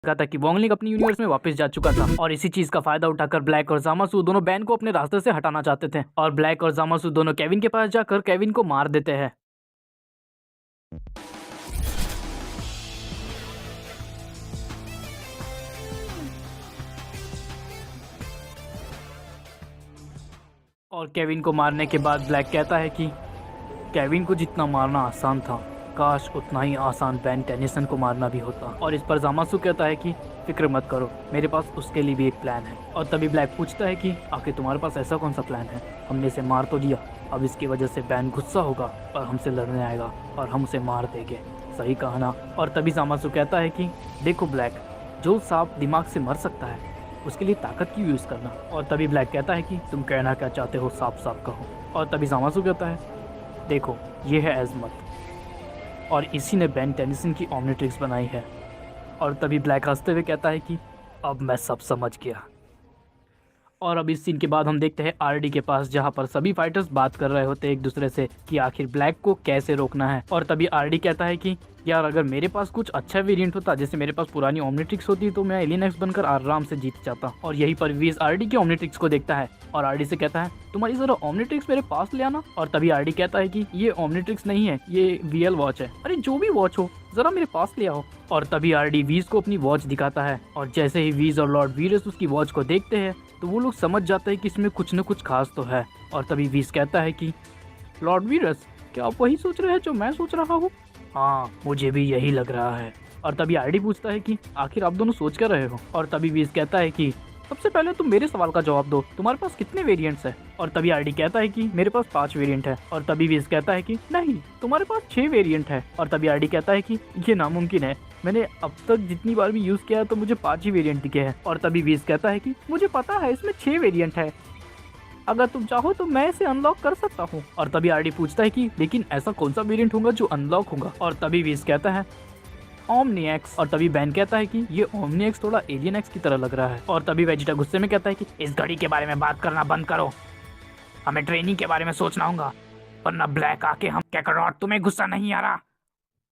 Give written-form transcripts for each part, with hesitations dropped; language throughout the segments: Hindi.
कहा था कि वोंगलिंग अपनी यूनिवर्स में वापस जा चुका था और इसी चीज का फायदा उठाकर ब्लैक और जामासू दोनों बैन को अपने रास्ते से हटाना चाहते थे और ब्लैक और जामासू दोनों केविन के पास जाकर केविन को मार देते हैं। और केविन को मारने के बाद ब्लैक कहता है कि केविन को जितना मारना आसान था, काश उतना ही आसान बेन टेनिसन को मारना भी होता। और इस पर जामासू कहता है कि फिक्र मत करो, मेरे पास उसके लिए भी एक प्लान है। और तभी ब्लैक पूछता है कि आखिर तुम्हारे पास ऐसा कौन सा प्लान है? हमने इसे मार तो दिया, अब इसकी वजह से बेन गुस्सा होगा और हमसे लड़ने आएगा और हम उसे मार देंगे। सही कहा ना? और तभी जामासू कहता है कि देखो ब्लैक, जो सांप दिमाग से मर सकता है उसके लिए ताकत क्यों यूज़ करना? और तभी ब्लैक कहता है कि तुम कहना क्या चाहते हो, साफ साफ कहो। और तभी जामासू कहता है देखो, ये है एज़मत और इसी ने बेन टेनिसन की ओमनिट्रिक्स बनाई है। और तभी ब्लैक हंसते हुए कहता है कि अब मैं सब समझ गया। और अब इस सीन के बाद हम देखते हैं आरडी के पास, जहां पर सभी फाइटर्स बात कर रहे होते हैं एक दूसरे से कि आखिर ब्लैक को कैसे रोकना है। और तभी आरडी कहता है कि यार, अगर मेरे पास कुछ अच्छा वेरिएंट होता, जैसे मेरे पास पुरानी ओमनिट्रिक्स होती, तो मैं एलियन एक्स बनकर आराम से जीत जाता। और यही पर वीज आरडी की ओमनिट्रिक्स को देखता है और आरडी से कहता है तुम्हारी जरा ओमनिट्रिक्स मेरे पास ले आना। और तभी आरडी कहता है कि ये ओमनिट्रिक्स नहीं है, ये वीएल वॉच है। अरे जो भी वॉच हो, जरा मेरे पास ले आओ। और तभी आरडी वीज को अपनी वॉच दिखाता है और जैसे ही वीज और लॉर्ड वीरस उसकी वॉच को देखते हैं तो वो लोग समझ जाते हैं कि इसमें कुछ न कुछ खास तो है। और तभी वीज कहता है कि लॉर्ड वीरस, क्या आप वही सोच रहे हैं जो मैं सोच रहा हूँ? हाँ, मुझे भी यही लग रहा है। और तभी आरडी पूछता है कि आखिर आप दोनों सोच कर रहे हो? और तभी वीज कहता है कि सबसे पहले तुम मेरे सवाल का जवाब दो, तुम्हारे पास कितने वेरिएंट्स हैं? और तभी आरडी कहता है कि मेरे पास 5 वेरिएंट है। और तभी वीज कहता है कि नहीं, तुम्हारे पास 6 वेरिएंट है। और तभी आरडी कहता है कि ये नामुमकिन है, मैंने अब तक जितनी बार भी यूज किया है तो मुझे 5 ही वेरिएंट दिखे हैं। और तभी वीज कहता है कि मुझे पता है इसमें 6 वेरिएंट है, अगर तुम चाहो तो मैं इसे अनलॉक कर सकता हूँ। और तभी आरडी पूछता है कि लेकिन ऐसा कौन सा वेरिएंट होगा जो अनलॉक होगा? और तभी वीज कहता है ओमनी एक्स। और तभी बैन कहता है कि ये ओमनी एक्स थोड़ा एलियन एक्स की तरह लग रहा है। और तभी वेजिटा गुस्से में कहता है कि इस घड़ी के बारे में बात करना बंद करो, हमें ट्रेनिंग के बारे में सोचना होगा, वरना ब्लैक आके हम क्या करो। तुम्हें गुस्सा नहीं आ रहा?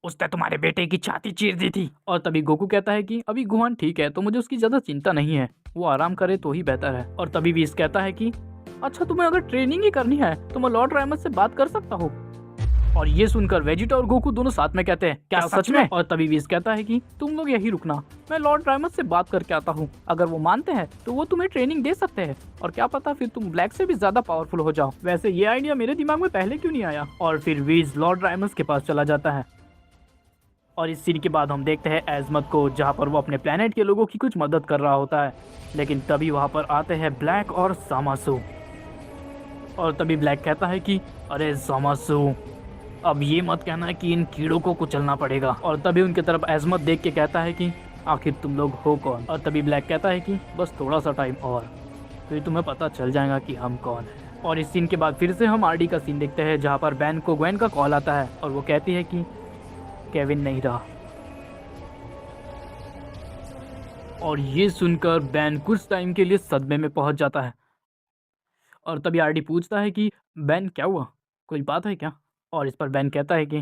उसने तुम्हारे बेटे की छाती चीर दी थी। और तभी गोकू कहता है कि अभी गुहान ठीक है, तो मुझे उसकी ज्यादा चिंता नहीं है, वो आराम करे तो ही बेहतर है। और तभी वीज कहता है कि अच्छा, तुम्हें अगर ट्रेनिंग ही करनी है तो मैं लॉर्ड रायमस से बात कर सकता हूँ। और ये सुनकर वेजिटा और गोकू दोनों साथ में कहते हैं क्या सच में? और तभी वीज कहता है कि तुम लोग यही रुकना, मैं लॉर्ड रायमस से बात करके आता हूँ, अगर वो मानते हैं तो वो तुम्हें ट्रेनिंग दे सकते हैं और क्या पता फिर तुम ब्लैक से भी ज्यादा पावरफुल हो जाओ। वैसे ये आइडिया मेरे दिमाग में पहले क्यों नहीं आया? और फिर वीज लॉर्ड रायमस के पास चला जाता है। और इस सीन के बाद हम देखते हैं एज़मत को, जहाँ पर वो अपने प्लेनेट के लोगों की कुछ मदद कर रहा होता है। लेकिन तभी वहाँ पर आते हैं ब्लैक और जामासू। और तभी ब्लैक कहता है कि अरे जामासू, अब ये मत कहना कि इन कीड़ों को कुचलना पड़ेगा। और तभी उनकी तरफ एज़मत देख के कहता है कि आखिर तुम लोग हो कौन? और तभी ब्लैक कहता है कि बस थोड़ा सा टाइम और, फिर तुम्हें पता चल जाएगा कि हम कौन हैं। और इस सीन के बाद फिर से हम आरडी का सीन देखते हैं, जहाँ पर बैन को ग्वेन का कॉल आता है और वो कहती है कि केविन नहीं रहा। और ये सुनकर बैन कुछ टाइम के लिए सदमे में पहुंच जाता है। और तभी आरडी पूछता है कि बैन क्या हुआ, कोई बात है क्या? और इस पर बैन कहता है कि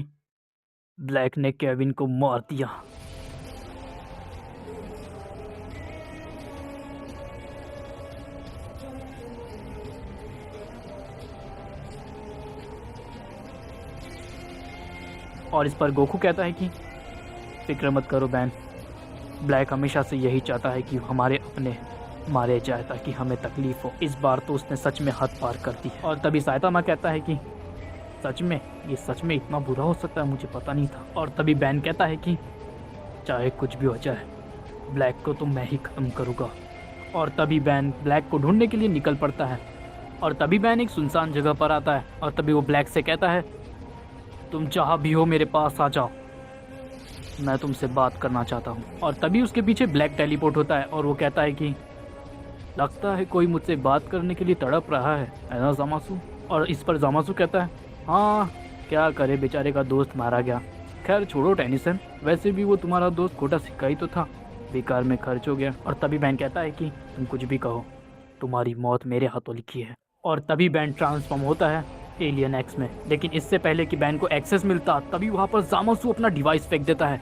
ब्लैक ने केविन को मार दिया। और इस पर गोकू कहता है कि फिक्र मत करो बैन, ब्लैक हमेशा से यही चाहता है कि हमारे अपने मारे जाए ताकि हमें तकलीफ हो। इस बार तो उसने सच में हद पार कर दी। और तभी साइतामा कहता है कि सच में, ये सच में इतना बुरा हो सकता है, मुझे पता नहीं था। और तभी बैन कहता है कि चाहे कुछ भी हो जाए, ब्लैक को तो मैं ही ख़त्म करूँगा। और तभी बैन ब्लैक को ढूंढने के लिए निकल पड़ता है। और तभी बैन एक सुनसान जगह पर आता है और तभी वो ब्लैक से कहता है तुम जहाँ भी हो मेरे पास आ जाओ, मैं तुमसे बात करना चाहता हूँ। और तभी उसके पीछे ब्लैक टेलीपोर्ट होता है और वो कहता है कि लगता है कोई मुझसे बात करने के लिए तड़प रहा है ना जामासू? और इस पर जामासू कहता है हाँ, क्या करे, बेचारे का दोस्त मारा गया। खैर छोड़ो टेनिसन, वैसे भी वो तुम्हारा दोस्त खोटा सिक्का ही तो था, बेकार में खर्च हो गया। और तभी बैन कहता है कि तुम कुछ भी कहो, तुम्हारी मौत मेरे हाथों लिखी है। और तभी बैन ट्रांसफॉर्म होता है एलियन एक्स में। लेकिन इससे पहले कि बैन को एक्सेस मिलता, तभी वहाँ पर जामासू अपना डिवाइस फेंक देता है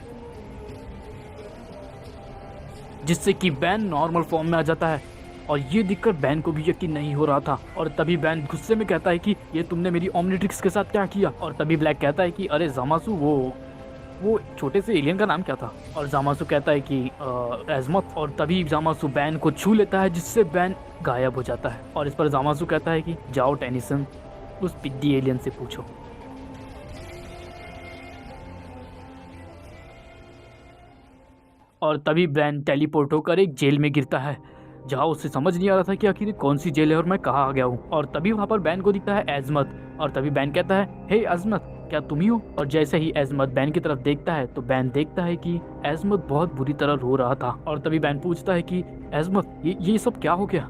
जिससे कि बैन नॉर्मल फॉर्म में आ जाता है। और ये दिखकर बैन को भी यकीन नहीं हो रहा था और तभी बैन गुस्से में कहता है कि ये तुमने मेरी ओमनिट्रिक्स के साथ क्या किया। और तभी ब्लैक कहता है कि अरे जामासु, वो छोटे से एलियन का नाम क्या था। और जामासु कहता है कि एज़मथ। और तभी जामासु बैन को छू लेता है जिससे बैन गायब हो जाता है। और इस पर जामासु कहता है कि जाओ टेनिसन, उस पिद्दी एलियन से पूछो। और तभी बैन टेलीपोर्ट होकर एक जेल में गिरता है जहाँ उसे समझ नहीं आ रहा था कि आखिर कौन सी जेल है और मैं कहाँ आ गया हूँ। और तभी वहाँ पर बैन को दिखता है एज़मथ। और तभी बैन कहता है, हे एज़मथ, क्या तुम ही हो। और जैसे ही एज़मथ बैन की तरफ देखता है तो बैन देखता है कि एज़मथ बहुत बुरी तरह रो रहा था। और तभी बैन पूछता है कि एज़मथ, ये सब क्या हो गया।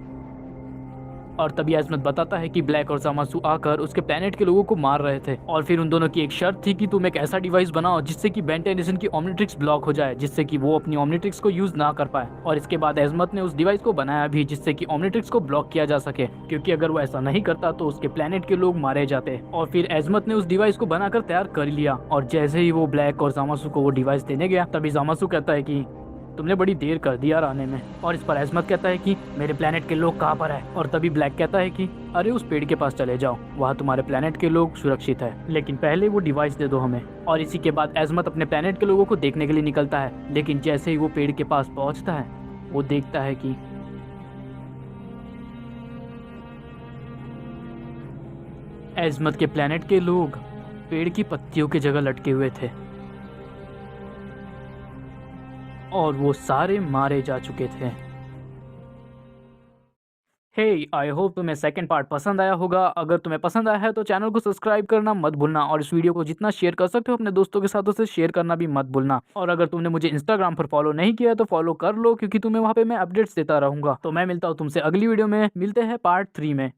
और तभी एज़मथ बताता है कि ब्लैक और जामासु आकर उसके प्लेनेट के लोगों को मार रहे थे और फिर उन दोनों की एक शर्त थी कि तुम एक ऐसा डिवाइस बनाओ जिससे कि बेन टेनिसन की ओमनिट्रिक्स ब्लॉक हो जाए, जिससे कि वो अपनी ओमनिट्रिक्स को यूज ना कर पाए। और इसके बाद एज़मथ ने उस डिवाइस को बनाया भी जिससे कि ओमनिट्रिक्स को ब्लॉक किया जा सके, क्योंकि अगर वो ऐसा नहीं करता तो उसके प्लेनेट के लोग मारे जाते। और फिर एज़मथ ने उस डिवाइस को बनाकर तैयार कर लिया। और जैसे ही वो ब्लैक और जामासु को वो डिवाइस देने गया तभी जामासु कहता है कि तुमने बड़ी देर कर दी यार आने में। और इस पर एज़मथ कहता है कि मेरे प्लेनेट के लोग कहाँ पर है। और तभी ब्लैक कहता है कि अरे उस पेड़ के पास चले जाओ, वहाँ तुम्हारे प्लेनेट के लोग सुरक्षित है, लेकिन पहले वो डिवाइस दे दो हमें। और इसी के बाद एज़मथ अपने प्लेनेट के लोगों को देखने के लिए निकलता है, लेकिन जैसे ही वो पेड़ के पास पहुँचता है वो देखता है कि एज़मथ के प्लेनेट के लोग पेड़ की पत्तियों की जगह लटके हुए थे और वो सारे मारे जा चुके थे। हे, आई होप तुम्हें सेकंड पार्ट पसंद आया होगा। अगर तुम्हें पसंद आया है तो चैनल को सब्सक्राइब करना मत भूलना और इस वीडियो को जितना शेयर कर सकते हो अपने दोस्तों के साथ उसे शेयर करना भी मत भूलना। और अगर तुमने मुझे इंस्टाग्राम पर फॉलो नहीं किया है तो फॉलो कर लो, क्योंकि तुम्हें वहाँ पे मैं अपडेट्स देता रहूंगा। तो मैं मिलता हूँ तुमसे अगली वीडियो में, मिलते हैं पार्ट 3 में।